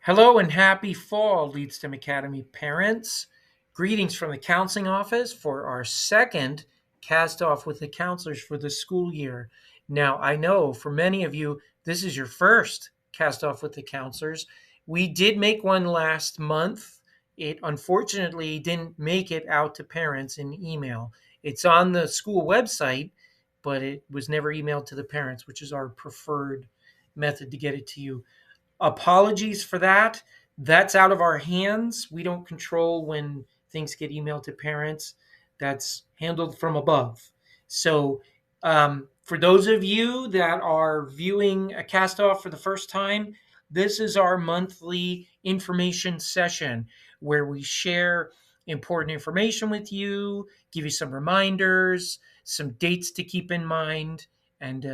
Hello and happy fall, Leadstem Academy parents. Greetings from the counseling office for our second cast off with the counselors for the school year. Now, I know for many of you, this is your first cast off with the counselors. We did make one last month. It unfortunately didn't make it out to parents in email. It's on the school website, but it was never emailed to the parents, which is our preferred method to get it to you. Apologies for that. That's out of our hands. We don't control when things get emailed to parents. That's handled from above. So, for those of you that are viewing a cast off for the first time, this is our monthly information session where we share important information with you, give you some reminders, some dates to keep in mind, and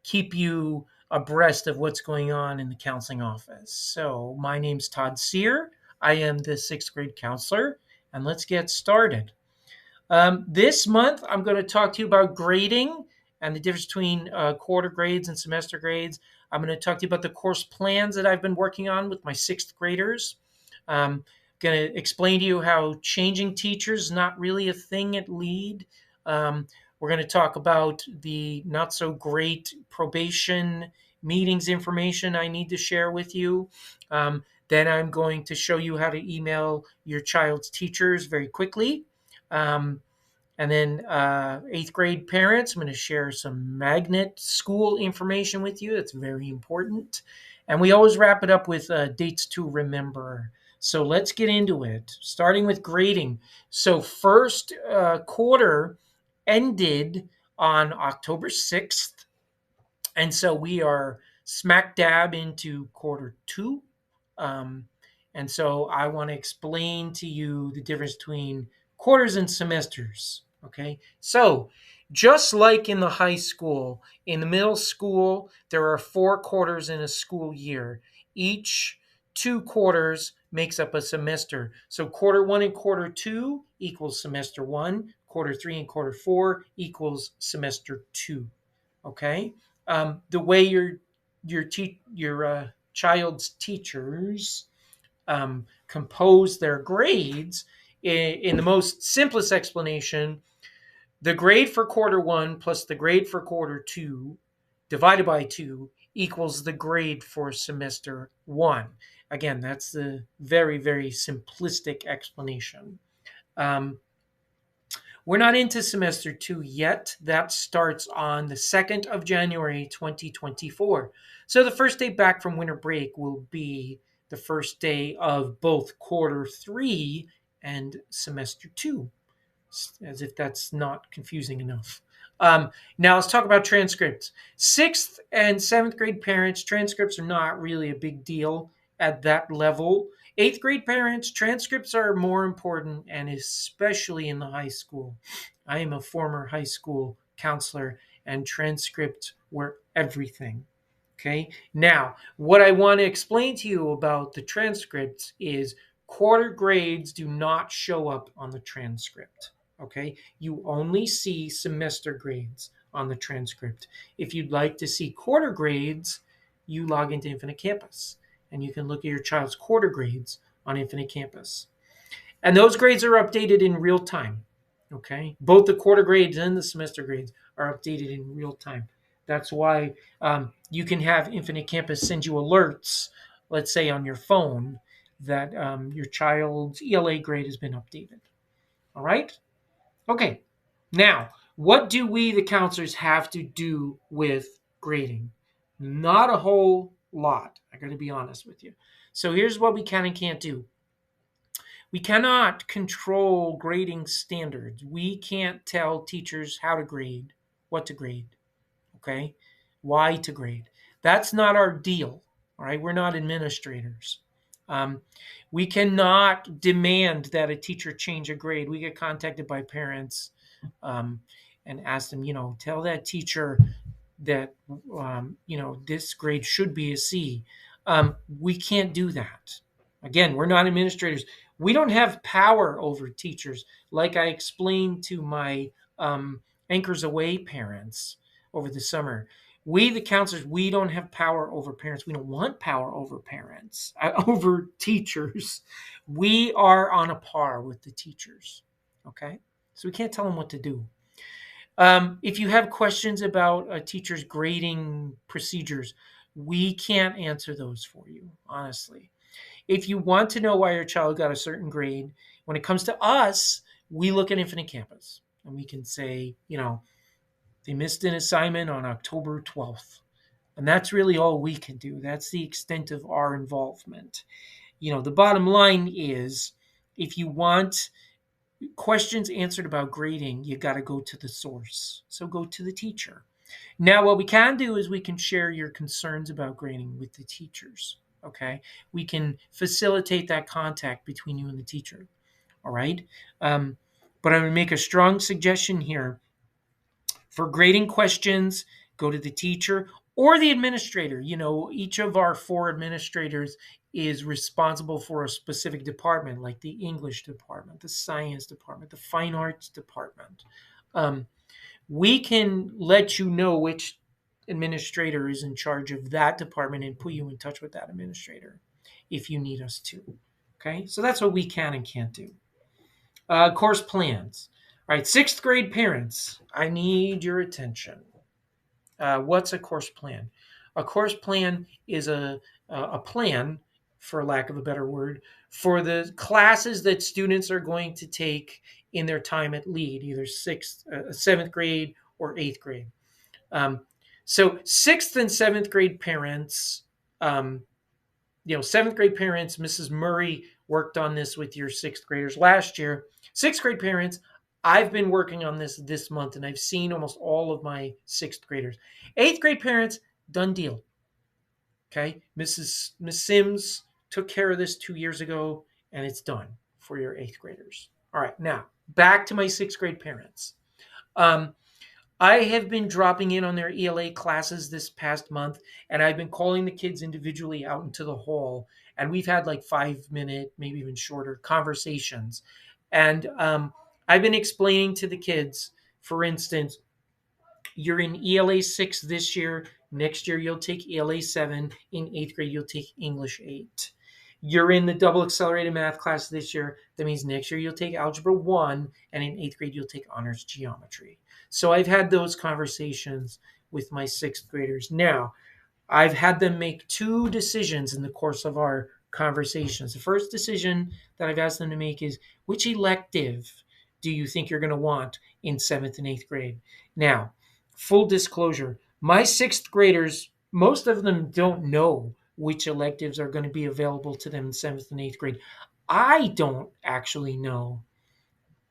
keep you abreast of what's going on in the counseling office. So, my name's Todd Sear. I am the sixth grade counselor, and let's get started. This month, I'm going to talk to you about grading and the difference between quarter grades and semester grades. I'm going to talk to you about the course plans that I've been working on with my sixth graders. I'm going to explain to you how changing teachers is not really a thing at LEAD. We're going to talk about the not so great probation meetings information I need to share with you. Then I'm going to show you how to email your child's teachers very quickly. And then eighth grade parents, I'm going to share some magnet school information with you. That's very important. And we always wrap it up with dates to remember. So let's get into it, starting with grading. So first quarter ended on October 6th. And so we are smack dab into quarter two. And so I want to explain to you the difference between quarters and semesters. Okay. So just like in the high school, in the middle school, there are 4 quarters in a school year. Each 2 quarters makes up a semester. So quarter one and quarter two equals semester one. Quarter three and quarter four equals semester two. Okay. The way your child's teachers compose their grades in the most simplest explanation, the grade for quarter one plus the grade for quarter two divided by 2 equals the grade for semester one. Again, that's the very, very simplistic explanation. We're not into semester 2 yet. That starts on the 2nd of January, 2024. So the first day back from winter break will be the first day of both quarter 3 and semester 2, as if that's not confusing enough. Now let's talk about transcripts. 6th and 7th grade parents, transcripts are not really a big deal at that level. 8th grade parents, transcripts are more important, and especially in the high school. I am a former high school counselor, and transcripts were everything. Okay. Now, what I want to explain to you about the transcripts is quarter grades do not show up on the transcript. Okay. You only see semester grades on the transcript. If you'd like to see quarter grades, you log into Infinite Campus and you can look at your child's quarter grades on Infinite Campus. And those grades are updated in real time. Okay. Both the quarter grades and the semester grades are updated in real time. That's why you can have Infinite Campus send you alerts, let's say on your phone, that your child's ELA grade has been updated. All right? Okay. Now, what do we, the counselors, have to do with grading? Not a whole lot. I got to be honest with you. So here's what we can and can't do. We cannot control grading standards. We can't tell teachers how to grade, what to grade, okay? Why to grade. That's not our deal, all right? We're not administrators. We cannot demand that a teacher change a grade. We get contacted by parents and ask them, tell that teacher that, this grade should be a C. We can't do that. Again, we're not administrators. We don't have power over teachers. Like I explained to my Anchors Away parents over the summer, We, the counselors, we don't have power over parents. We don't want power over parents, over teachers. We are on a par with the teachers. Okay? So we can't tell them what to do. If you have questions about a teacher's grading procedures, we can't answer those for you, honestly. If you want to know why your child got a certain grade, when it comes to us, we look at Infinite Campus and we can say, they missed an assignment on October 12th. And that's really all we can do. That's the extent of our involvement. The bottom line is, if you want questions answered about grading, you got to go to the source. So go to the teacher. Now, what we can do is we can share your concerns about grading with the teachers. Okay. We can facilitate that contact between you and the teacher. All right. But I'm going to make a strong suggestion here. For grading questions, go to the teacher or the administrator. Each of our 4 administrators is responsible for a specific department, like the English department, the science department, the fine arts department. We can let you know which administrator is in charge of that department and put you in touch with that administrator if you need us to. Okay, so that's what we can and can't do. Course plans. All right, 6th grade parents, I need your attention. What's a course plan? A course plan is a plan, for lack of a better word, for the classes that students are going to take in their time at LEAD, either 7th grade or 8th grade. So 6th and 7th grade parents, 7th grade parents, Mrs. Murray worked on this with your 6th graders last year. 6th grade parents, I've been working on this month, and I've seen almost all of my 6th graders. 8th grade parents, done deal. Okay, Miss Sims took care of this 2 years ago, and it's done for your 8th graders. All right, now back to my 6th grade parents. I have been dropping in on their ELA classes this past month, and I've been calling the kids individually out into the hall, and we've had like 5-minute, maybe even shorter conversations. And I've been explaining to the kids, for instance, you're in ELA 6 this year. Next year, you'll take ELA 7. In 8th grade, you'll take English 8. You're in the double accelerated math class this year. That means next year, you'll take Algebra 1. And in 8th grade, you'll take Honors Geometry. So I've had those conversations with my 6th graders. Now, I've had them make 2 decisions in the course of our conversations. The first decision that I've asked them to make is, which elective do you think you're going to want in 7th and 8th grade? Now, full disclosure, my 6th graders, most of them don't know which electives are going to be available to them in 7th and 8th grade. I don't actually know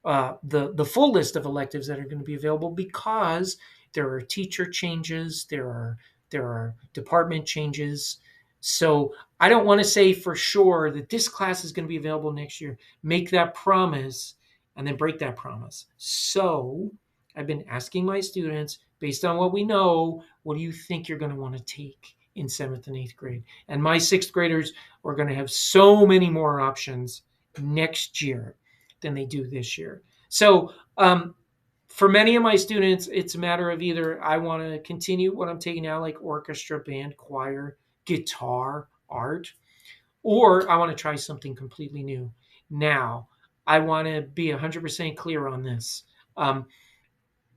the full list of electives that are going to be available, because there are teacher changes, there are department changes. So I don't want to say for sure that this class is going to be available next year, make that promise, and then break that promise. So I've been asking my students, based on what we know, what do you think you're going to want to take in 7th and 8th grade? And my 6th graders are going to have so many more options next year than they do this year. So for many of my students, it's a matter of either I want to continue what I'm taking now, like orchestra, band, choir, guitar, art, or I want to try something completely new. Now, I want to be 100% clear on this.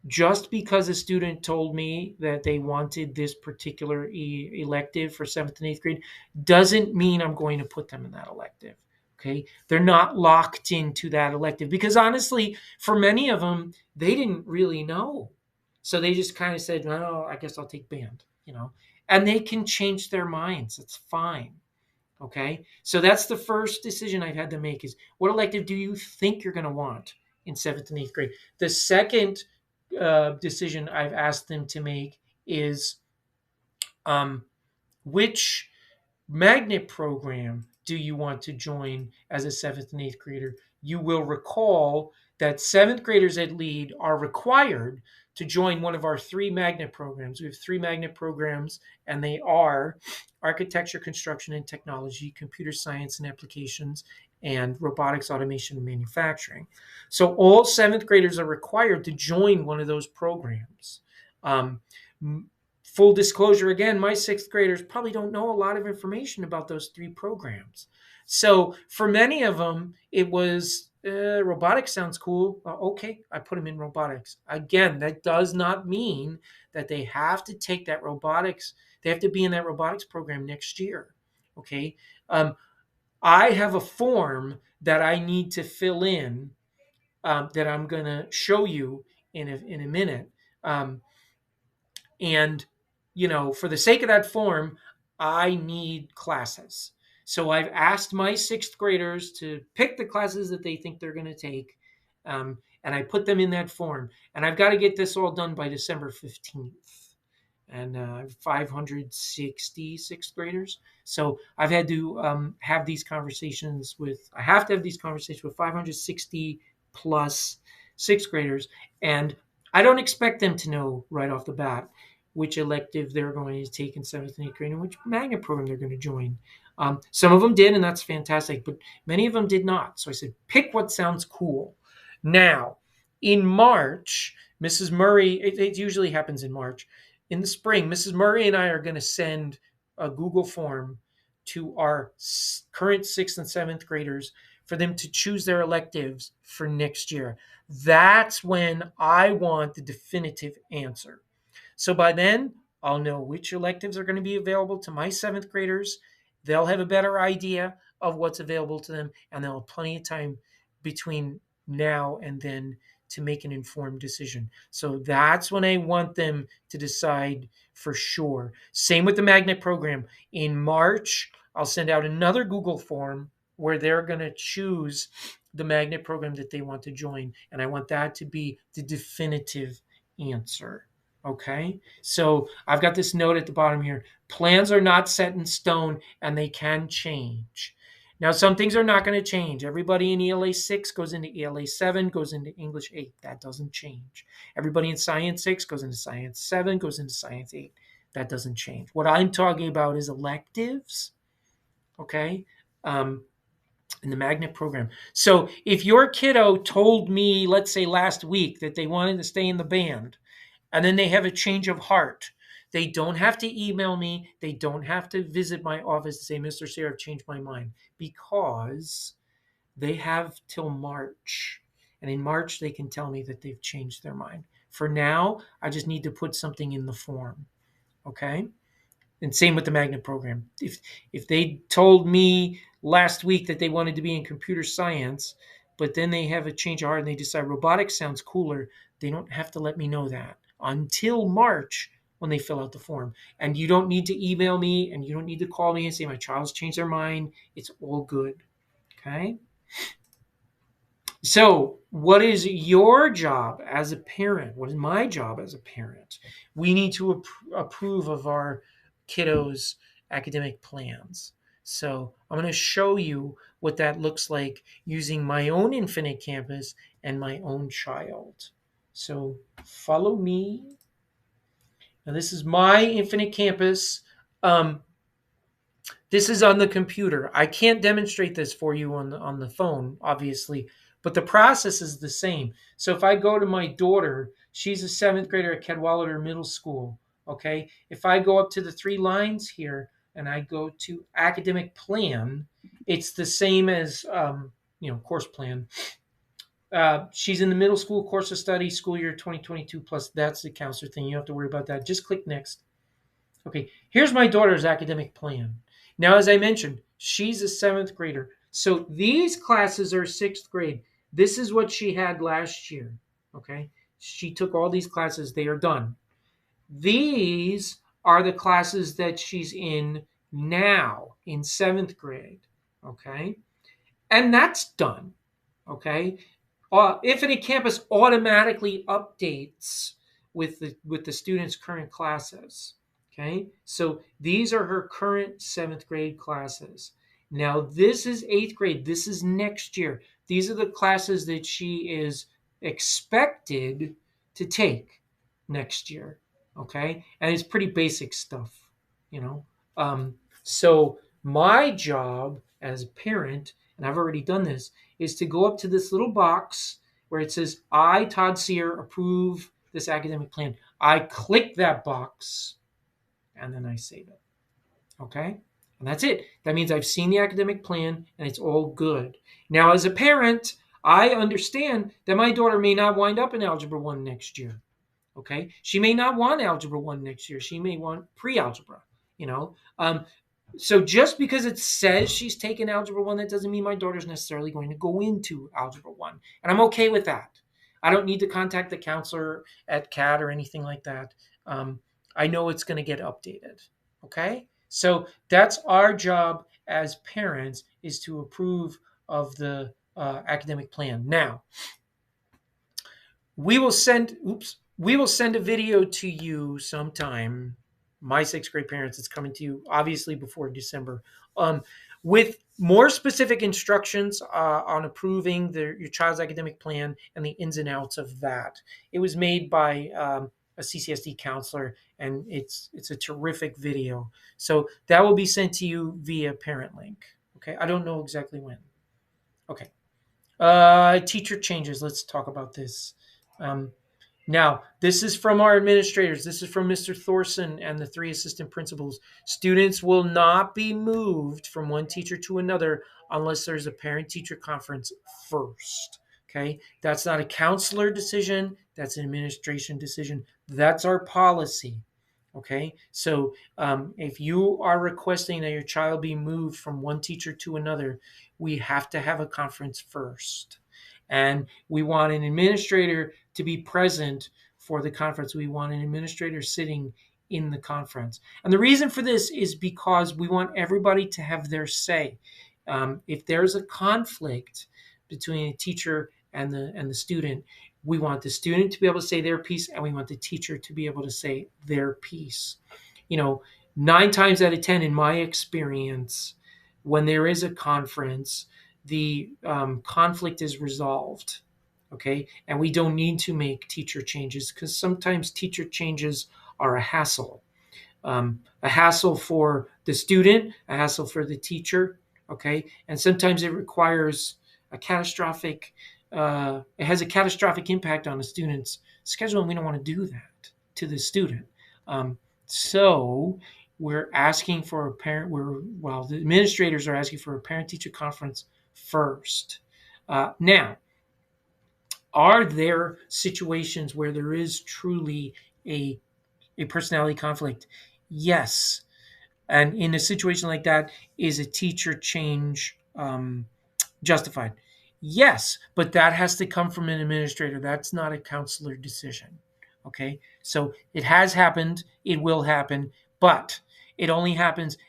Just because a student told me that they wanted this particular elective for 7th and 8th grade doesn't mean I'm going to put them in that elective. Okay, they're not locked into that elective, because honestly, for many of them, they didn't really know. So they just kind of said, "Oh, I guess I'll take band," and they can change their minds. It's fine. Okay, so that's the first decision I've had to make, is what elective do you think you're going to want in 7th and 8th grade? The second decision I've asked them to make is which magnet program do you want to join as a 7th and 8th grader? You will recall that 7th graders at LEAD are required to join one of our 3 magnet programs. We have 3 magnet programs, and they are architecture, construction, and technology, computer science and applications, and robotics, automation, and manufacturing. So all 7th graders are required to join one of those programs. full disclosure again, my sixth graders probably don't know a lot of information about those three programs. So for many of them, it was robotics sounds cool. Okay, I put them in robotics. Again, that does not mean that they have to take that robotics. They have to be in that robotics program next year. Okay, um, I have a form that I need to fill in that I'm going to show you in a minute. And, for the sake of that form, I need classes. So I've asked my sixth graders to pick the classes that they think they're going to take. And I put them in that form. And I've got to get this all done by December 15th. And 560 sixth graders. So I've had to have these conversations with, I have to have these conversations with 560 plus sixth graders. And I don't expect them to know right off the bat which elective they're going to take in seventh and eighth grade and which magnet program they're going to join. Some of them did, and that's fantastic, but many of them did not. So I said, pick what sounds cool. Now, in March, Mrs. Murray, it usually happens in March. In the spring, Mrs. Murray and I are going to send a Google form to our current sixth and seventh graders for them to choose their electives for next year. That's when I want the definitive answer. So by then, I'll know which electives are going to be available to my seventh graders. They'll have a better idea of what's available to them, and they'll have plenty of time between now and then to make an informed decision. So that's when I want them to decide for sure. Same with the magnet program. In March, I'll send out another Google form where they're going to choose the magnet program that they want to join. And I want that to be the definitive answer. Okay, so I've got this note at the bottom here. Plans are not set in stone and they can change. Now, some things are not going to change. Everybody in ELA 6 goes into ELA 7, goes into English 8. That doesn't change. Everybody in Science 6 goes into Science 7, goes into Science 8. That doesn't change. What I'm talking about is electives, okay, in the magnet program. So if your kiddo told me, let's say last week, that they wanted to stay in the band, and then they have a change of heart, they don't have to email me. They don't have to visit my office to say, Mr. Sayre, I've changed my mind, because they have till March. And in March, they can tell me that they've changed their mind. For now, I just need to put something in the form. Okay? And same with the magnet program. If they told me last week that they wanted to be in computer science, but then they have a change of heart and they decide robotics sounds cooler, they don't have to let me know that until March when they fill out the form. And you don't need to email me and you don't need to call me and say my child's changed their mind. It's all good. Okay? So, what is your job as a parent? What is my job as a parent? We need to approve of our kiddos' academic plans. So, I'm going to show you what that looks like using my own Infinite Campus and my own child. So, follow me. Now, this is my Infinite Campus. This is on the computer. I can't demonstrate this for you on the phone, obviously, but the process is the same. So if I go to my daughter, she's a seventh grader at Cadwallader Middle School. Okay, if I go up to the three lines here and I go to academic plan, it's the same as course plan. She's in the middle school course of study, school year 2022 plus. That's the counselor thing. You don't have to worry about that. Just click next. Okay, here's my daughter's academic plan. Now, as I mentioned, she's a seventh grader. So these classes are sixth grade. This is what she had last year. Okay, she took all these classes. They are done. These are the classes that she's in now in seventh grade. Okay, and that's done. Okay, Infinite Campus automatically updates with the students' current classes. Okay, so these are her current seventh grade classes. Now, this is eighth grade. This is next year. These are the classes that she is expected to take next year. Okay, and it's pretty basic stuff, you know. So my job as a parent, and I've already done this, is to go up to this little box where it says, I, Todd Sayre, approve this academic plan. I click that box. and then I save it. Okay? And that's it. That means I've seen the academic plan and it's all good. Now, as a parent, I understand that my daughter may not wind up in Algebra 1 next year. Okay? She may not want Algebra 1 next year. She may want pre-algebra, you know? So just because it says she's taken Algebra 1, that doesn't mean my daughter's necessarily going to go into Algebra 1. And I'm okay with that. I don't need to contact the counselor at CAD or anything like that. I know it's going to get updated. Okay? So that's our job as parents, is to approve of the academic plan. Now, we will send a video to you sometime. My sixth grade parents, it's coming to you obviously before December, with more specific instructions on approving your child's academic plan and the ins and outs of that. It was made by a CCSD counselor, and it's a terrific video. So that will be sent to you via parent link. Okay, I don't know exactly when. Okay. Teacher changes. Let's talk about this. Now, this is from our administrators. This is from Mr. Thorson and the 3 assistant principals. Students will not be moved from one teacher to another unless there's a parent-teacher conference first. Okay? That's not a counselor decision. That's an administration decision. That's our policy. Okay? So if you are requesting that your child be moved from one teacher to another, we have to have a conference first. And we want an administrator to be present for the conference. We want an administrator sitting in the conference. And the reason for this is because we want everybody to have their say. If there's a conflict between a teacher and the student, we want the student to be able to say their piece, and we want the teacher to be able to say their piece. 9 times out of 10 in my experience, when there is a conference, the conflict is resolved. Okay, and we don't need to make teacher changes, because sometimes teacher changes are a hassle for the student, a hassle for the teacher. Okay, and sometimes it requires it has a catastrophic impact on the student's schedule, and we don't want to do that to the student. So we're asking for the administrators are asking for a parent-teacher conference first. Now, are there situations where there is truly a personality conflict? Yes. And in a situation like that, is a teacher change justified? Yes, but that has to come from an administrator. That's not a counselor decision. Okay, so it has happened, it will happen, but it only happens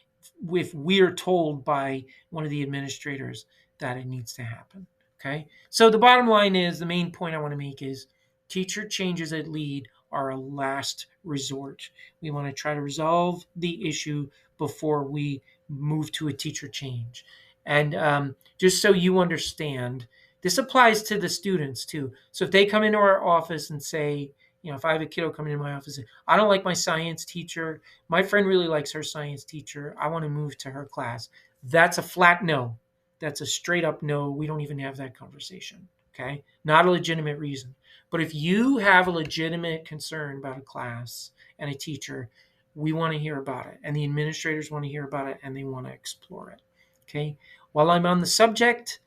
if we're told by one of the administrators that it needs to happen. Okay, so the bottom line is, the main point I want to make is, teacher changes at LEAD are a last resort. We want to try to resolve the issue before we move to a teacher change. And just so you understand, this applies to the students too. So if they come into our office and say, if I have a kiddo coming into my office and say, I don't like my science teacher, my friend really likes her science teacher, I want to move to her class, that's a flat no. That's a straight up no. We don't even have that conversation. Okay? Not a legitimate reason. But if you have a legitimate concern about a class and a teacher, we want to hear about it. And the administrators want to hear about it, and they want to explore it. Okay? While I'm on the subject,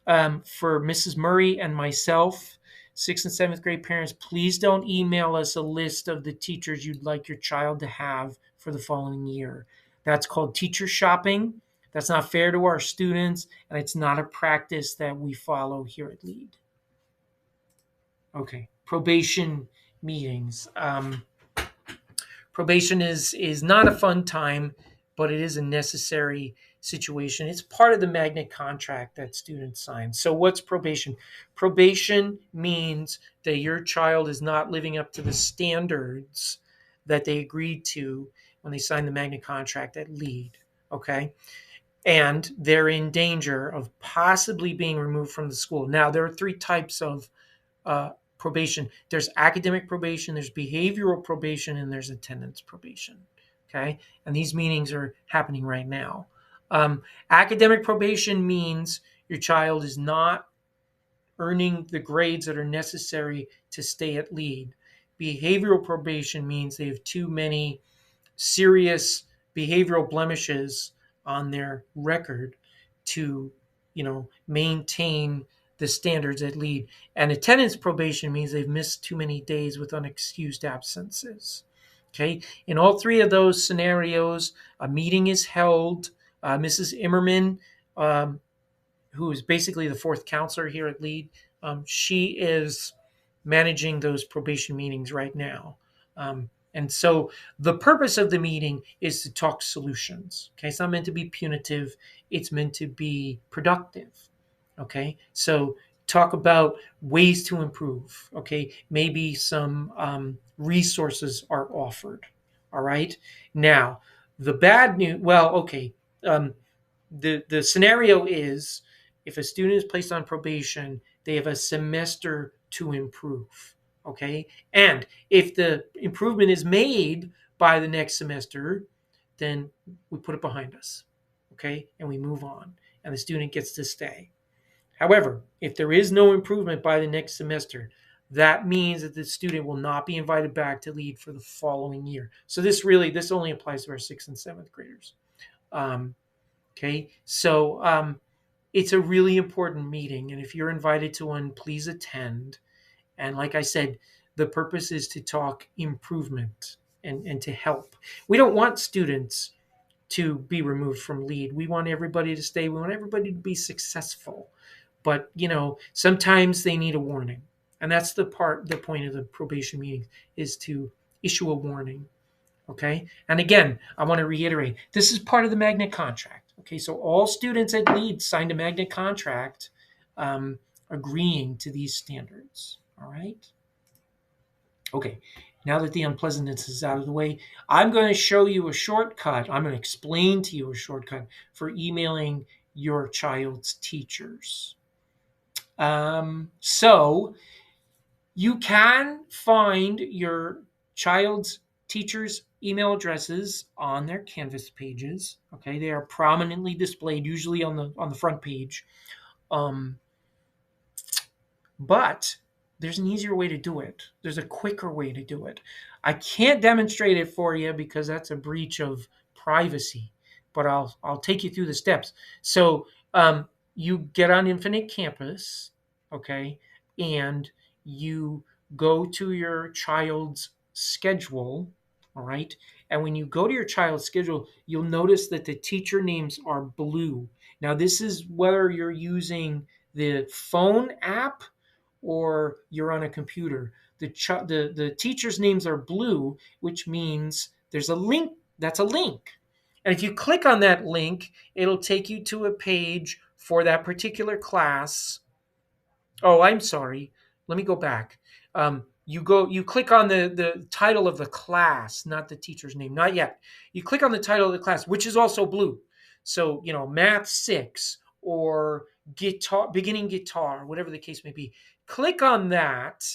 for Mrs. Murray and myself, 6th and 7th grade parents, please don't email us a list of the teachers you'd like your child to have for the following year. That's called teacher shopping. That's not fair to our students, and it's not a practice that we follow here at LEAD. Okay, probation meetings. Probation is not a fun time, but it is a necessary situation. It's part of the magnet contract that students sign. So what's probation? Probation means that your child is not living up to the standards that they agreed to when they signed the magnet contract at LEAD. Okay? And they're in danger of possibly being removed from the school. Now, there are 3 types of probation. There's academic probation, there's behavioral probation, and there's attendance probation. Okay? And these meetings are happening right now. Academic probation means your child is not earning the grades that are necessary to stay at LEAD. Behavioral probation means they have too many serious behavioral blemishes on their record to, maintain the standards at lead. And attendance probation means they've missed too many days with unexcused absences. Okay. In all three of those scenarios, a meeting is held. Mrs. Immerman, um, who is basically the fourth counselor here at Lead, she is managing those probation meetings right now. And so the purpose of the meeting is to talk solutions. Okay, it's not meant to be punitive, it's meant to be productive. Okay, so talk about ways to improve. Okay, maybe some resources are offered. All right, now the bad news, well, okay, um, the scenario is if a student is placed on probation, they have a semester to improve. Okay. And if the improvement is made by the next semester, then we put it behind us. Okay. And we move on, and the student gets to stay. However, if there is no improvement by the next semester, that means that the student will not be invited back to Lead for the following year. So this only applies to our sixth and seventh graders. Um, Okay, so it's a really important meeting, and if you're invited to one, please attend. And like I said, the purpose is to talk improvement and to help. We don't want students to be removed from Lead. We want everybody to stay. We want everybody to be successful. But sometimes they need a warning, and that's the point of the probation meeting is to issue a warning. Okay. And again, I want to reiterate this is part of the magnet contract. Okay. So all students at Lead signed a magnet contract agreeing to these standards. All right. Okay. Now that the unpleasantness is out of the way, I'm going to show you a shortcut. I'm going to explain to you a shortcut for emailing your child's teachers. So you can find your child's teachers' email addresses on their Canvas pages. Okay, they are prominently displayed, usually on the front page. But there's an easier way to do it. There's a quicker way to do it. I can't demonstrate it for you because that's a breach of privacy, but I'll take you through the steps. So you get on Infinite Campus, okay, and you go to your child's schedule, all right. And when you go to your child's schedule, you'll notice that the teacher names are blue. Now, this is whether you're using the phone app or you're on a computer. The teachers' names are blue, which means there's a link. That's a link. And if you click on that link, it'll take you to a page for that particular class. Oh, I'm sorry. Let me go back. You click on the title of the class, not the teacher's name. Not yet. You click on the title of the class, which is also blue. So, Math 6 or beginning guitar, whatever the case may be. Click on that,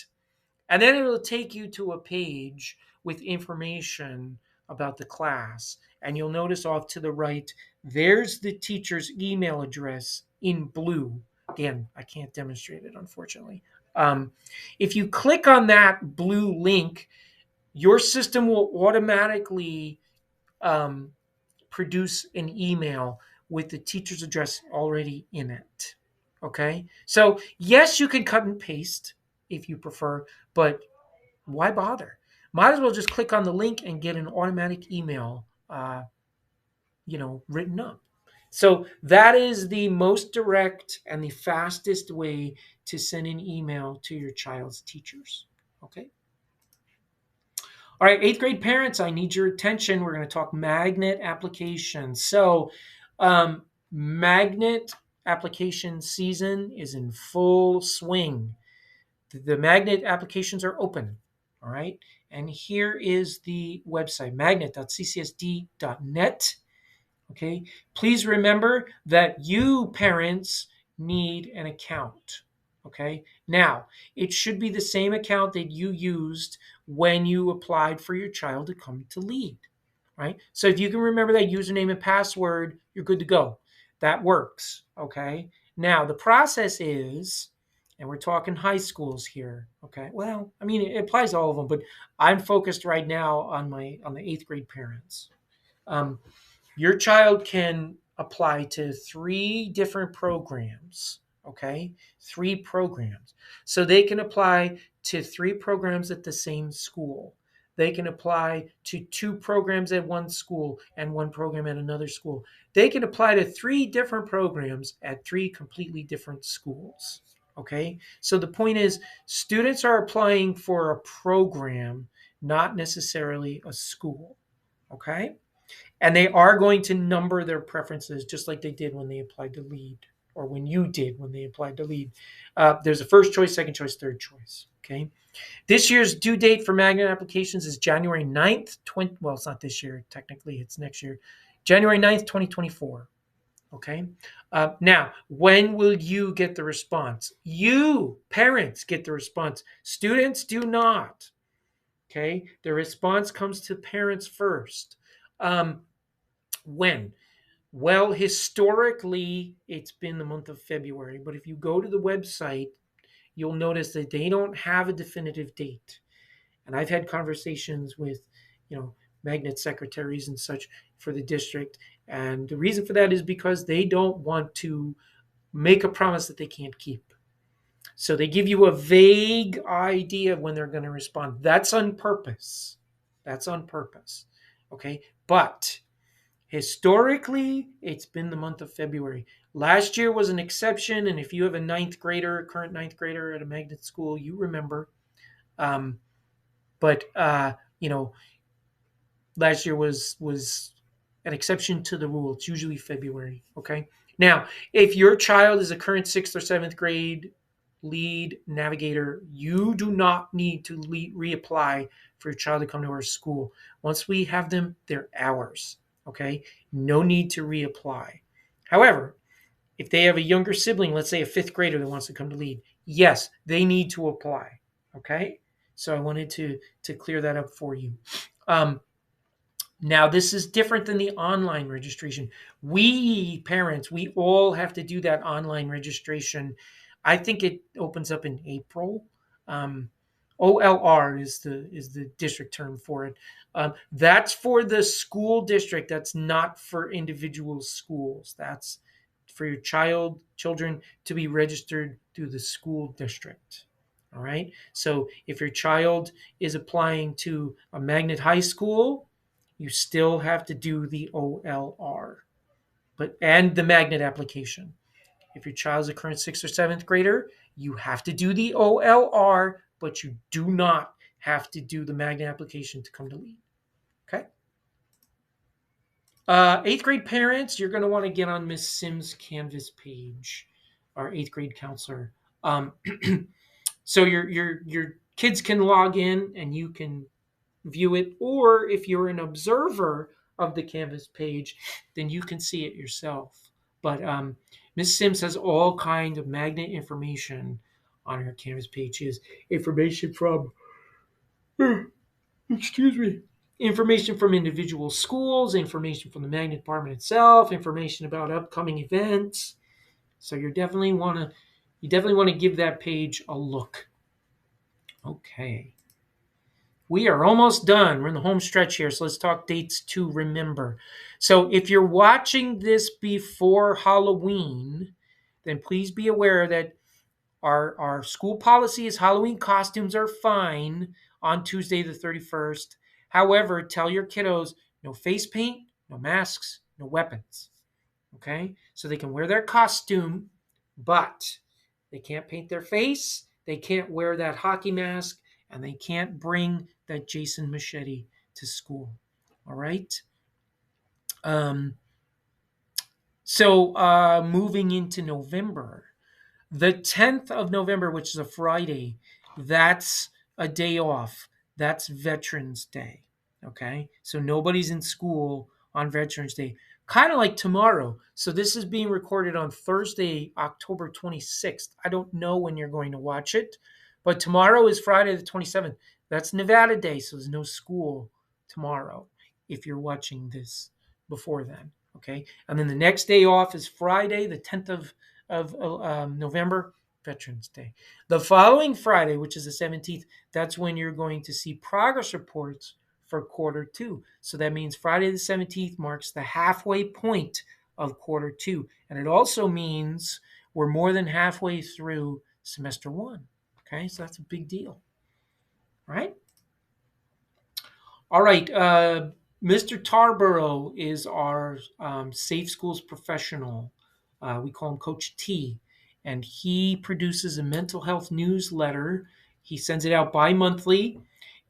and then it'll take you to a page with information about the class. And you'll notice off to the right, there's the teacher's email address in blue. Again, I can't demonstrate it, unfortunately. If you click on that blue link, your system will automatically produce an email with the teacher's address already in it. Okay? So, yes, you can cut and paste if you prefer, but why bother? Might as well just click on the link and get an automatic email, written up. So that is the most direct and the fastest way to send an email to your child's teachers. Okay. All right, eighth grade parents, I need your attention. We're going to talk magnet applications. So, magnet application season is in full swing. The magnet applications are open. All right. And here is the website, magnet.ccsd.net. Okay. Please remember that you, parents, need an account. Okay. Now, it should be the same account that you used when you applied for your child to come to Lead. Right. So if you can remember that username and password, you're good to go. That works. Okay. Now, the process is, and we're talking high schools here. Okay. Well, I mean, it applies to all of them, but I'm focused right now on the eighth grade parents. Um, your child can apply to 3 different programs. Okay. 3 programs. So they can apply to 3 programs at the same school. They can apply to 2 programs at one school and 1 program at another school. They can apply to 3 different programs at 3 completely different schools. Okay. So the point is, students are applying for a program, not necessarily a school. Okay. And they are going to number their preferences just like they did when they applied to lead, or when you did when they applied to lead. There's a first choice, second choice, third choice. Okay. This year's due date for magnet applications is January 9th. Well, it's not this year. Technically, it's next year. January 9th, 2024. Okay. Now, when will you get the response? You, parents, get the response. Students do not. Okay. The response comes to parents first. When? Well, historically, it's been the month of February, but if you go to the website, you'll notice that they don't have a definitive date. And I've had conversations with, magnet secretaries and such for the district. And the reason for that is because they don't want to make a promise that they can't keep. So they give you a vague idea of when they're going to respond. That's on purpose. That's on purpose. Okay. But historically, it's been the month of February. Last year was an exception, and if you have a current ninth grader at a magnet school, you remember. But last year was an exception to the rule. It's usually February. Okay. Now, if your child is a current 6th or 7th grade lead navigator, you do not need to reapply for your child to come to our school. Once we have them, they're ours. Okay. No need to reapply. However, if they have a younger sibling, let's say a 5th grader that wants to come to lead, yes, they need to apply. Okay. So I wanted to clear that up for you. Now, this is different than the online registration. We parents, we all have to do that online registration. I think it opens up in April. OLR is the district term for it. That's for the school district. That's not for individual schools. That's for your children to be registered through the school district. All right. So if your child is applying to a magnet high school, you still have to do the OLR, and the magnet application. If your child is a current 6th or 7th grader, you have to do the OLR, but you do not have to do the magnet application to come to lead. Okay. 8th grade parents, you're going to want to get on Miss Sims' Canvas page, our 8th grade counselor. So your kids can log in and you can view it, or if you're an observer of the Canvas page, then you can see it yourself. But Ms. Sims has all kinds of magnet information on her Canvas page. She has information from, information from individual schools, information from the magnet department itself, information about upcoming events. So you definitely want to give that page a look. Okay. We are almost done. We're in the home stretch here, so let's talk dates to remember. So if you're watching this before Halloween, then please be aware that our school policy is Halloween costumes are fine on Tuesday the 31st. However, tell your kiddos no face paint, no masks, no weapons. Okay? So they can wear their costume, but they can't paint their face, they can't wear that hockey mask, and they can't bring that Jason machete to school. All right. So moving into November, the 10th of November, which is a Friday, that's a day off. That's Veterans Day. Okay. So nobody's in school on Veterans Day, kind of like tomorrow. So this is being recorded on Thursday, October 26th. I don't know when you're going to watch it, but tomorrow is Friday the 27th. That's Nevada Day, so there's no school tomorrow if you're watching this before then. Okay. And then the next day off is Friday, the 10th of November, Veterans Day. The following Friday, which is the 17th, that's when you're going to see progress reports for quarter two. So that means Friday the 17th marks the halfway point of quarter two. And it also means we're more than halfway through semester one. Okay, so that's a big deal. Right? All right. Mr. Tarboro is our Safe Schools professional. We call him Coach T. And he produces a mental health newsletter. He sends it out bi-monthly.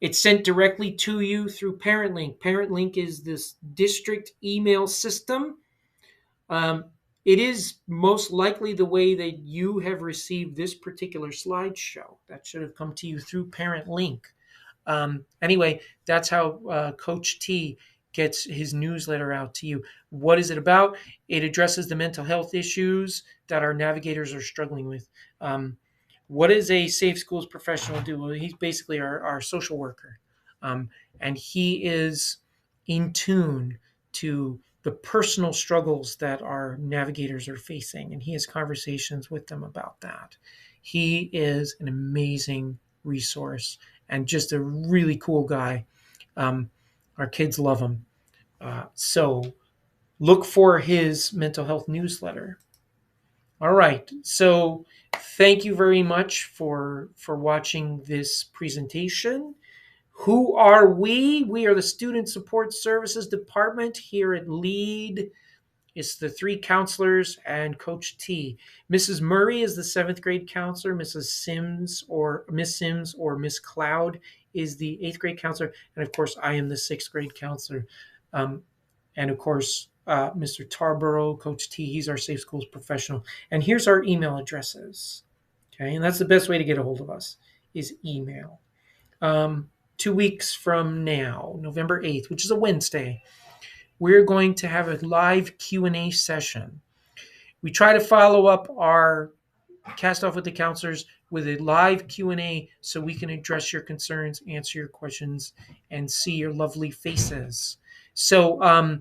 It's sent directly to you through ParentLink. ParentLink is this district email system. It is most likely the way that you have received this particular slideshow. That should have come to you through ParentLink. Anyway, that's how Coach T gets his newsletter out to you. What is it about? It addresses the mental health issues that our navigators are struggling with. What does a Safe Schools professional do? Well, he's basically our social worker. And he is in tune to the personal struggles that our navigators are facing. And he has conversations with them about that. He is an amazing resource and just a really cool guy. Our kids love him. So look for his mental health newsletter. All right. So thank you very much for watching this presentation. Who are we? We are the Student Support Services Department here at LEAD. It's the three counselors and Coach T. Mrs. Murray is the 7th grade counselor. Mrs. Sims or Miss Sims or Miss Cloud is the 8th grade counselor. And of course, I am the 6th grade counselor. And of course, Mr. Tarboro, Coach T, he's our Safe Schools professional. And here's our email addresses. Okay, and that's the best way to get a hold of us is email. 2 weeks from now, November 8th, which is a Wednesday, we're going to have a live Q&A session. We try to follow up our Cast Off with the Counselors with a live Q&A so we can address your concerns, answer your questions, and see your lovely faces. So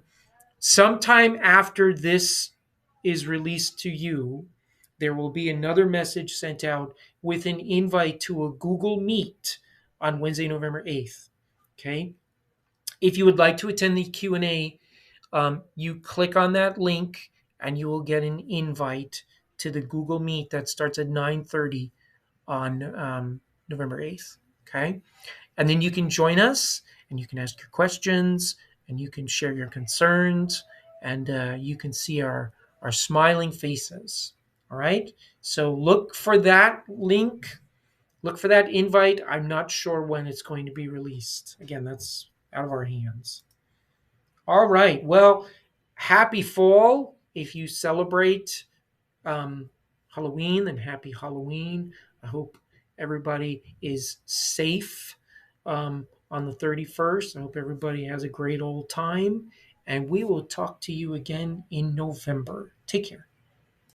sometime after this is released to you, there will be another message sent out with an invite to a Google Meet on Wednesday, November 8th. Okay? If you would like to attend the Q&A, you click on that link and you will get an invite to the Google Meet that starts at 9:30 on November 8th. Okay. And then you can join us and you can ask your questions and you can share your concerns and you can see our smiling faces. All right. So look for that link. Look for that invite. I'm not sure when it's going to be released. Again, that's out of our hands. All right. Well, happy fall. If you celebrate Halloween, then happy Halloween. I hope everybody is safe on the 31st. I hope everybody has a great old time. And we will talk to you again in November. Take care.